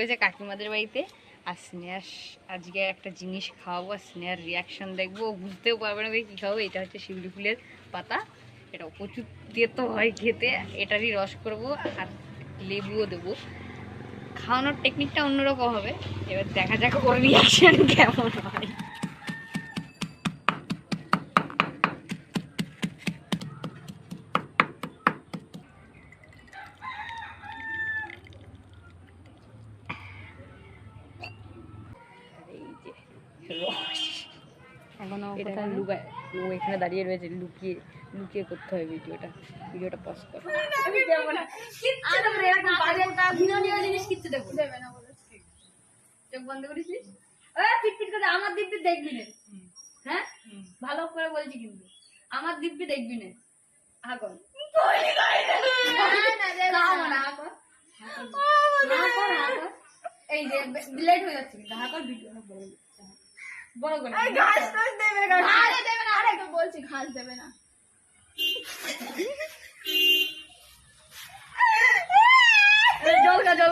চলেছে কাকিমাদের বাড়িতে। আর স্নেহার আজকে একটা জিনিস খাওয়াবো, আর স্নেহার রিয়াকশন দেখবো, বুঝতেও পারবে না কি খাবো। এটা হচ্ছে শিউলি ফুলের পাতা, এটা প্রচুর তেতো হয় খেতে। এটারই রস করব আর লেবুও দেবো। খাওয়ানোর টেকনিকটা অন্যরকম হবে, এবার দেখা যাক ওর রিয়াকশন কেমন হয়। এখানে দাঁড়িয়ে রয়েছে, লুকিয়ে লুকিয়ে করতে হবে ভিডিওটা পজ কর। চোখ বন্ধ করিস, ফিটফিট করে আমার দিব্যি দেখবি না, হ্যাঁ ভালো করে বলছি, কিন্তু আমার দিব্যি দেখবি না। আগন এই যে লেট হয়ে যাচ্ছে, কিন্তু হাকর ভিডিও বড় করে ঘাস দেবে না, আরে তো বলছি ঘাস দেবে না। জলকা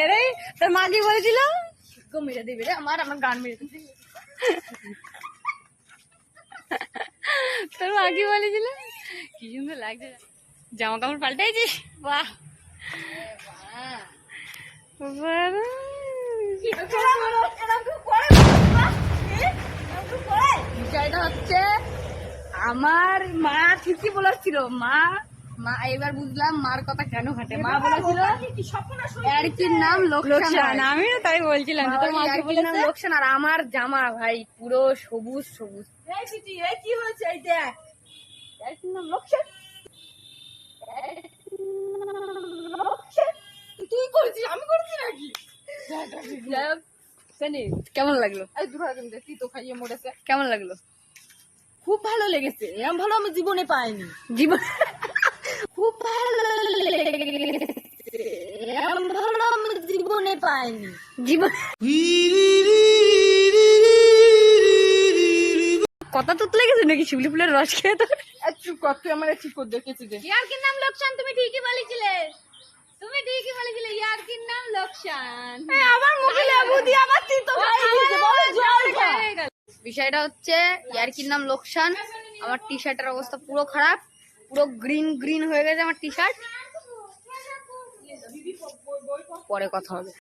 এরে তোর মা কি বলেছিল? মেরে দিবি রে, আমার গান মেরে দিবি। তোর মা কি বলেছিল? কি সুন্দর লাগছে, জামা কাপড় পাল্টাইছিস? বাহ বিষয়টা হচ্ছে, আমার মা ঠিকই বলেছিল, মা এবার বুঝলাম মার কথা কেন ঘাটে। মা বলেছিল ইয়ার্কির নাম লোকসান, আমি তাই বলছিলাম লোকসান। আর আমার জামা ভাই পুরো সবুজ সবুজ। কি হয়েছে এই দেখ, ইয়ার্কির নাম লোকসান। তুই করছিস, আমি করছি নাকি? কেমন লাগলো? তো খাইয়ে মরেছে। কেমন লাগলো? খুব ভালো লেগেছে, এরকম ভালো আমি জীবনে পাইনি। খুব ভালো জীবনে পাইনি। কথা তো লেগেছে নাকি শিউলি ফুলের রস খেয়ে? তো চুপ কর, তুই আমার ঠিক করে দেখেছি যে ইয়ার্কির নাম লোকসান। তুমি ঠিকই বলেছিলে, ইয়ার্কির নাম লোকসান। আমার মুখে লেবু দিয়ে আবার তিতো খাই। বিষয়টা হচ্ছে ইয়ার্কির নাম লোকসান। আমার টি শার্টের অবস্থা পুরো খারাপ, পুরো গ্রিন হয়ে গেছে আমার টি শার্ট। পরে কথা হবে।